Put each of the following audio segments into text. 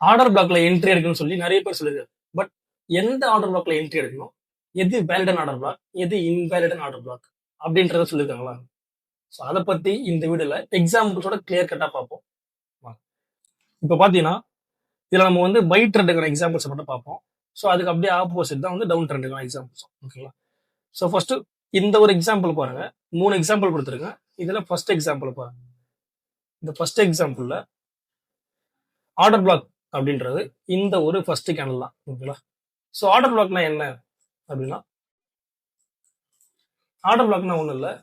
Order பிளாக்ல entry எடுக்கணும்னு சொல்லி நிறைய பேர் சொல்லியிருக்காரு. பட் எந்த ஆர்டர் பிளாக்ல என்ட்ரி எடுக்கணும், எது வேலிடன் ஆர்டர் பிளாக், எது இன்வேலிடன் ஆர்டர் பிளாக் அப்படின்றத சொல்லியிருக்காங்களா? ஸோ அதை பத்தி இந்த வீடியோல எக்ஸாம்பிள்ஸோட கிளியர் கட்டா பார்ப்போம். இப்போ பாத்தீங்கன்னா இதுல நம்ம வந்து பை ட்ரெண்டுக்கான எக்ஸாம்பிள்ஸ் மட்டும் பார்ப்போம். ஸோ அதுக்கு அப்படியே ஆப்போசிட் தான் வந்து டவுன் ட்ரெண்டுக்கான எக்ஸாம்பிள்ஸ். ஓகேங்களா? ஸோ ஃபர்ஸ்ட் இந்த ஒரு எக்ஸாம்பிள் பாருங்க. 3 எக்ஸாம்பிள் கொடுத்துருங்க. இதுல ஃபர்ஸ்ட் எக்ஸாம்பிள் பாருங்க. இந்த ஃபர்ஸ்ட் எக்ஸாம்பிள்ல ஆர்டர் பிளாக் அப்படின்றது இந்த ஒரு ஃபர்ஸ்ட் கேண்டில் தான். ஓகேங்களா? ஸோ ஆர்டர் பிளாக்னா என்ன அப்படின்னா, ஆர்டர் பிளாக்னா ஒன்றும் இல்லை,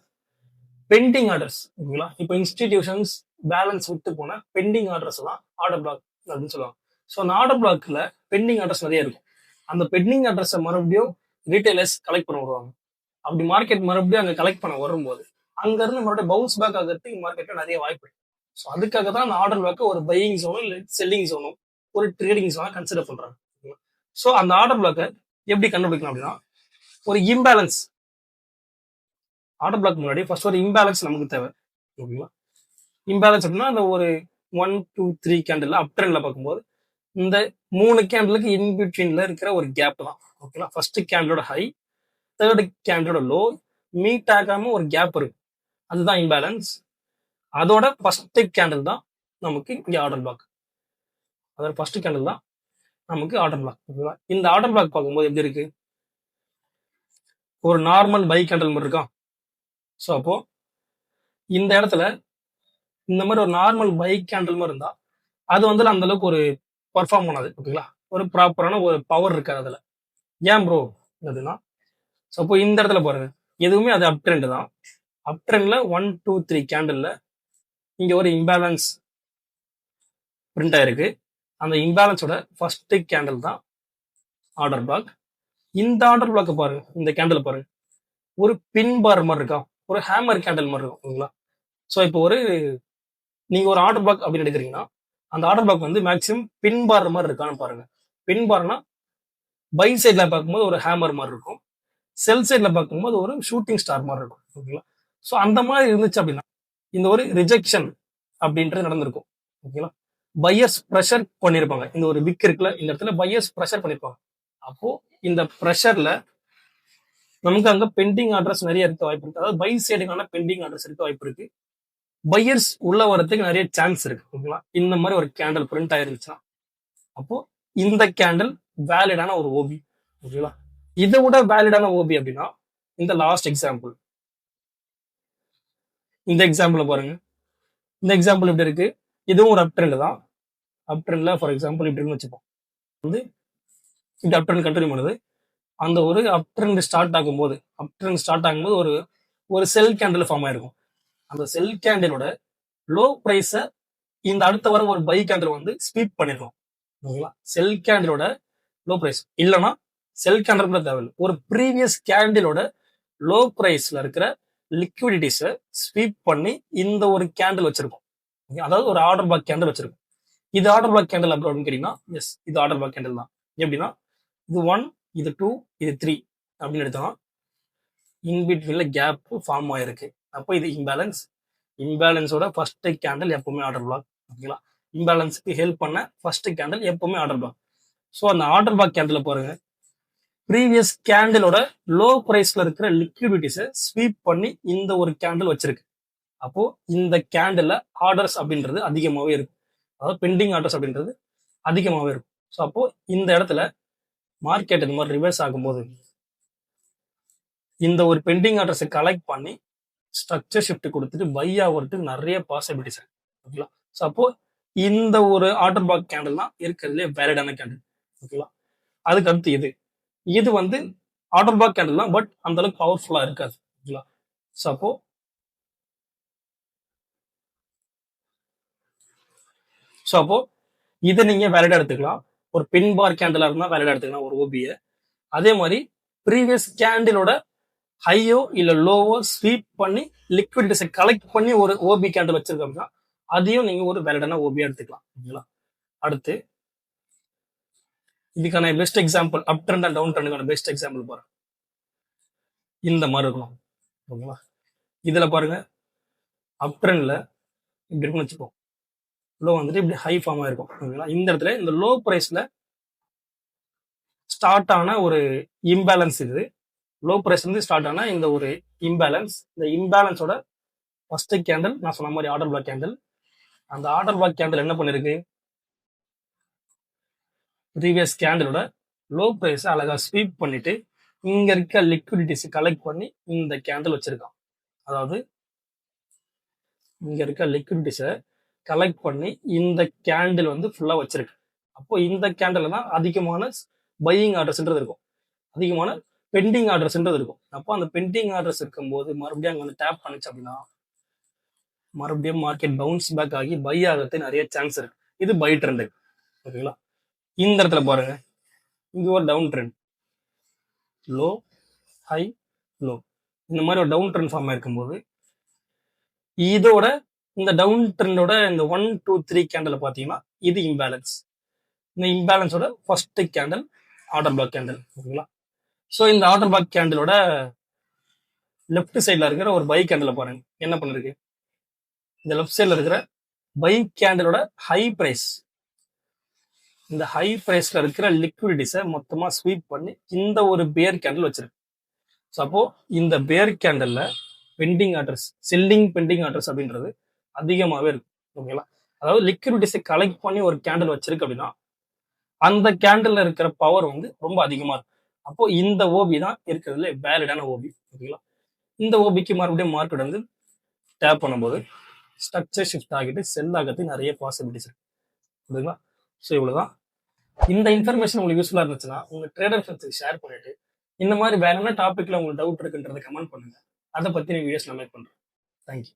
பெண்டிங் ஆர்டர்ஸ். ஓகேங்களா? இப்போ இன்ஸ்டிடியூஷன்ஸ் பேலன்ஸ் விட்டு போன பெண்டிங் ஆர்டர்ஸ் தான் ஆர்டர் பிளாக் அப்படின்னு சொல்லுவாங்க. ஸோ அந்த ஆர்டர் பிளாக்ல பெண்டிங் ஆர்டர்ஸ் நிறைய இருக்கும். அந்த பெண்டிங் அட்ரஸை மறுபடியும் ரீட்டைலர்ஸ் கலெக்ட் பண்ண வருவாங்க. அப்படி மார்க்கெட் மறுபடியும் அங்கே கலெக்ட் பண்ண வரும்போது அங்க இருந்து மறுபடியும் பவுன்ஸ் பேக் ஆகிறதுக்கு மார்க்கெட்ல நிறைய வாய்ப்பு இருக்கு. ஸோ அதுக்காக தான் அந்த ஆர்டர் பிளாக் ஒரு பையிங் ஜோனும் இல்லை செல்லிங் ஜோனும் ஒரு ட்ரேடிங் ஜோனா கன்சிடர் பண்றாங்க. ஸோ அந்த ஆர்டர் பிளாக்கை எப்படி கண்டுபிடிக்கலாம் அப்படின்னா, ஒரு இம்பேலன்ஸ் ஆர்டர் பிளாக் முன்னாடி ஃபர்ஸ்ட் ஒரு இம்பேலன்ஸ் நமக்கு தேவை. ஓகேங்களா? இம்பேலன்ஸ் அப்படின்னா அந்த ஒரு 1 2 3 கேண்டில் அப் ட்ரெண்ட்ல பார்க்கும்போது இந்த 3 கேண்டிலுக்கு இன்பிட்வீன்ல இருக்கிற ஒரு கேப் தான். ஓகேங்களா? ஃபர்ஸ்ட் கேண்டிலோட ஹை, தேர்ட் கேண்டிலோட லோ மீட் ஆகாம ஒரு கேப் இருக்கு, அதுதான் இம்பேலன்ஸ். அதோட ஃபர்ஸ்ட் கேண்டில் தான் நமக்கு இங்க ஆர்டர் பிளாக். அதோட ஃபர்ஸ்ட் கேண்டில் தான் நமக்கு ஆர்டர் பிளாக். ஓகேவா? இந்த ஆர்டர் பிளாக் பார்க்கும்போது எப்படி இருக்கு, ஒரு நார்மல் பை கேண்டில் மாதிரி இருக்கா? ஸோ அப்போ இந்த இடத்துல இந்த மாதிரி ஒரு நார்மல் பை கேண்டில் மாதிரி இருந்தா அது வந்து அந்த அளவுக்கு ஒரு பர்ஃபார்ம் பண்ணாது. ஓகேங்களா? ஒரு ப்ராப்பரான ஒரு பவர் இருக்காது அதுல. ஏன் ப்ரோ அப்படின்னா, ஸோ அப்போ இந்த இடத்துல பாருங்க, எதுவுமே அது அப் ட்ரெண்ட் தான். அப் ட்ரெண்ட்ல 1 2 3 கேண்டில்ல இங்க ஒரு இம்பேலன்ஸ் பிரிண்ட் ஆயிருக்கு. அந்த இம்பேலன்ஸோட ஃபர்ஸ்ட் கேண்டில் தான் ஆர்டர் பிளாக். இந்த ஆர்டர் பிளாக் பாருங்க, இந்த கேண்டில் பாருங்க, ஒரு பின் பார் மாதிரி இருக்கா, ஒரு ஹேமர் கேண்டில் மாதிரி இருக்கும். ஓகேங்களா? ஸோ இப்போ நீங்க ஒரு ஆர்டர் பிளாக் அப்படின்னு எடுக்கிறீங்கன்னா அந்த ஆர்டர் பிளாக் வந்து மேக்ஸிமம் பின் பார் மாதிரி இருக்கான்னு பாருங்க. பின் பார்னா பை சைட்ல பார்க்கும்போது ஒரு ஹேமர் மாதிரி இருக்கும், செல் சைட்ல பார்க்கும்போது ஒரு ஷூட்டிங் ஸ்டார் மாதிரி இருக்கும். ஓகேங்களா? ஸோ அந்த மாதிரி இருந்துச்சு அப்படின்னா இந்த ஒரு ரிஜெக்ஷன் அப்படின்றது நடந்திருக்கும். ஓகேங்களா? பையர்ஸ் ப்ரெஷர் பண்ணிருப்பாங்க. இந்த ஒரு விக் இருக்குல்ல, இந்த இடத்துல பையர்ஸ் ப்ரெஷர் பண்ணிருப்பாங்க. அப்போ இந்த ப்ரெஷர்ல நமக்கு அங்க பெண்டிங் அட்ரஸ் நிறைய இருக்க வாய்ப்பு இருக்கு. அதாவது பை சைடுக்கான பெண்டிங் அட்ரஸ் இருக்க வாய்ப்பு இருக்கு. பையர்ஸ் உள்ள வரதுக்கு நிறைய சான்ஸ் இருக்கு. ஓகேங்களா? இந்த மாதிரி ஒரு கேண்டில் பிரிண்ட் ஆயிருந்துச்சுன்னா அப்போ இந்த கேண்டில் வேலிடான ஒரு ஓபி. ஓகேங்களா? இதை விட வேலிடான ஓபி அப்படின்னா இந்த லாஸ்ட் எக்ஸாம்பிள், இந்த எக்ஸாம்பிள் பாருங்க. இந்த எக்ஸாம்பிள் எப்படி இருக்கு, இதுவும் ஒரு அப் ட்ரெண்ட் தான். அப் ட்ரெண்ட்ல ஃபார் எக்ஸாம்பிள் இப்படி வச்சுப்போம், வந்து இந்த அப் ட்ரெண்ட் கண்டினியூ பண்ணுது. அந்த ஒரு அப் ட்ரெண்ட் ஸ்டார்ட் ஆகும்போது ஒரு ஒரு செல் கேண்டில் ஃபார்ம் ஆயிருக்கும். அந்த செல் கேண்டிலோட லோ பிரைஸ இந்த அடுத்த வர ஒரு பை கேண்டில் வந்து ஸ்வீப் பண்ணிருக்கோம். ஓகேங்களா? செல் கேண்டிலோட லோ பிரைஸ் இல்லைன்னா செல் கேண்டில் கூட தேவையில்லை, ஒரு ப்ரீவியஸ் கேண்டிலோட லோ பிரைஸ்ல இருக்கிற லிக்விடிட்டிஸை ஸ்வீப் பண்ணி இந்த ஒரு கேண்டில் வச்சிருக்கோம். அதாவது ஒரு ஆர்டர் பிளாக் கேண்டில் வச்சிருக்கோம். இது ஆர்டர் பிளாக் கேண்டில் அப்படின்னு கேட்டீங்கன்னா எஸ், இது ஆர்டர் பிளாக் கேண்டில் தான். எப்படின்னா இது 1, இது 2, இது 3 அப்படின்னு எடுத்தோம்னா இன்பிட்வீன்ல கேப் ஃபார்ம் ஆயிருக்கு. அப்போ இது இம்பேலன்ஸ். இம்பேலன்ஸோட ஃபர்ஸ்ட் கேண்டில் எப்பவுமே ஆர்டர் பிளாக். ஓகேங்களா? இம்பேலன்ஸுக்கு ஹெல்ப் பண்ண ஃபர்ஸ்ட் கேண்டில் எப்பவுமே ஆர்டர் பிளாக். ஸோ அந்த ஆர்டர் பிளாக் கேண்டில் பாருங்க, ப்ரீவியஸ் கேண்டிலோட லோ பிரைஸ்ல இருக்கிற லிக்விடிட்டிஸை ஸ்வீப் பண்ணி இந்த ஒரு கேண்டில் வச்சிருக்கு. அப்போ இந்த கேண்டில் ஆர்டர்ஸ் அப்படின்றது அதிகமாகவே இருக்கும். அதாவது பெண்டிங் ஆர்டர்ஸ் அப்படின்றது அதிகமாகவே இருக்கும். ஸோ அப்போ இந்த இடத்துல மார்க்கெட் இந்த மாதிரி ரிவர்ஸ் ஆகும்போது இந்த ஒரு பெண்டிங் ஆர்டர்ஸை கலெக்ட் பண்ணி ஸ்ட்ரக்சர் ஷிஃப்ட் கொடுத்துட்டு பை ஆகிறதுக்கு நிறைய பாசிபிலிட்டிஸ் இருக்கு. ஓகேங்களா? ஸோ அப்போ இந்த ஒரு ஆர்டர் பிளாக் கேண்டில் தான் இருக்கிறதுலே வேலிடான கேண்டில். ஓகேங்களா? அதுக்கு அடுத்து இது வந்து ஆர்டர் பிளாக் கேண்டில் தான், பட் அந்த அளவுக்கு பவர்ஃபுல்லா இருக்காது. ஓகேங்களா? ஸோ அப்போ இதை நீங்க வேலிடா எடுத்துக்கலாம். ஒரு பின் பார் கேண்டிலா இருந்தா வேலிடா எடுத்துக்கலாம் ஒரு ஓபியை. அதே மாதிரி ப்ரீவியஸ் கேண்டிலோட ஹையோ இல்ல லோவோ ஸ்வீப் பண்ணி லிக்விடிட்டிஸை கலெக்ட் பண்ணி ஒரு ஓபி கேண்டில் வச்சிருக்கோம்னா அதையும் நீங்க ஒரு வேலிடான ஓபியா எடுத்துக்கலாம். ஓகேங்களா? அடுத்து இதுக்கான best example, up trend and down ட்ரெண்டுக்கான பெஸ்ட் எக்ஸாம்பிள் பாருங்க, இந்த மாதிரி இருக்கணும். ஓகேங்களா? இதுல பாருங்க, அப் ட்ரெண்ட்ல இப்படி இருக்குன்னு வச்சுப்போம், லோ வந்துட்டு இப்படி ஹை ஃபார்ம் ஆயிருக்கும் ஓகேங்களா. இந்த இடத்துல இந்த லோ பிரைஸ்ல ஸ்டார்ட் ஆன ஒரு இம்பேலன்ஸ் இது. லோ பிரைஸ் இருந்து ஸ்டார்ட் ஆன இந்த ஒரு இம்பேலன்ஸ். இந்த இம்பேலன்ஸோட ஃபர்ஸ்ட் கேண்டில் நான் சொன்ன மாதிரி ஆர்டர் பிளாக் கேண்டில். அந்த ஆர்டர் பிளாக் கேண்டில் என்ன பண்ணிருக்கு, ப்ரீவியஸ் கேண்டிலோட லோ பிரைஸ் அழகா ஸ்வீப் பண்ணிட்டு இங்க இருக்க லிக்விடிட்டிஸ் கலெக்ட் பண்ணி இந்த கேண்டில் வச்சிருக்கான். அதாவது இங்க இருக்க லிக்விடிட்டிஸை கலெக்ட் பண்ணி இந்த கேண்டில் வந்து ஃபுல்லா வச்சிருக்கு. அப்போ இந்த கேண்டில் தான் அதிகமான பையிங் ஆர்டர்ஸ்ன்றது இருக்கும், அதிகமான பெண்டிங் ஆர்டர்ஸ்ன்றது இருக்கும். அப்போ அந்த பெண்டிங் ஆர்டர்ஸ் இருக்கும்போது மறுபடியும் அங்க வந்து டேப் பண்ணிச்சு அப்படின்னா மறுபடியும் மார்க்கெட் பவுன்ஸ் பேக் ஆகி பை ஆகிறதுக்கு நிறைய சான்ஸ் இருக்கு. இது பை ட்ரெண்ட் ஓகேங்களா. இந்த இடத்துல பாருங்க, இங்க ஒரு down trend, low high low, இந்த மாதிரி ஒரு டவுன் ட்ரெண்ட் ஃபார்ம் ஆயிருக்கும்போது இதோட இந்த டவுன் ட்ரெண்டோட இந்த 1 2 3 கேண்டில் பார்த்தீங்கன்னா இது இம்பேலன்ஸ். இந்த இம்பேலன்ஸோட first candle order block candle ஓகேங்களா. ஸோ இந்த ஆர்டர் பிளாக் கேண்டிலோட லெஃப்ட் சைட்ல இருக்கிற ஒரு பை கேண்டில் பாருங்க என்ன பண்ணிருக்கு. இந்த லெஃப்ட் சைட்ல இருக்கிற பை கேண்டிலோட ஹை பிரைஸ், இந்த ஹை பிரைஸ்ல இருக்கிற லிக்விடிட்டிஸை மொத்தமா ஸ்வீப் பண்ணி இந்த ஒரு பேர் கேண்டில் வச்சிருக்கு. ஸோ அப்போ இந்த பேர் கேண்டல்ல pending orders, selling pending orders அப்படின்றது அதிகமாகவே இருக்கும் ஓகேங்களா. அதாவது லிக்விடிட்டிஸை கலெக்ட் பண்ணி ஒரு கேண்டில் வச்சிருக்கு அப்படின்னா அந்த கேண்டில்ல இருக்கிற பவர் வந்து ரொம்ப அதிகமா இருக்கும். அப்போ இந்த ஓபி தான் இருக்கிறதுல வேலிடான ஓபி ஓகேங்களா. இந்த ஓபிக்கு மறுபடியும் மார்க்கெட் வந்து டேப் பண்ணும்போது ஸ்ட்ரக்சர் ஷிஃப்ட் ஆகிட்டு செல் ஆகிறதுக்கு நிறைய பாசிபிலிட்டிஸ் இருக்கு ஓகேங்களா. ஸோ இவ்வளவுதான். இந்த இன்ஃபர்மேஷன் உங்களுக்கு யூஸ்ஃபுல்லா இருந்துச்சுன்னா உங்க ட்ரேடர் ஃப்ரெண்ட்ஸுக்கு ஷேர் பண்ணிட்டு இந்த மாதிரி வேற என்ன டாபிக்ல உங்களுக்கு டவுட் இருக்குன்றதை கமெண்ட் பண்ணுங்க. அதை பத்தி வீடியோஸ் நான் மேக் பண்றேன். தேங்க்யூ.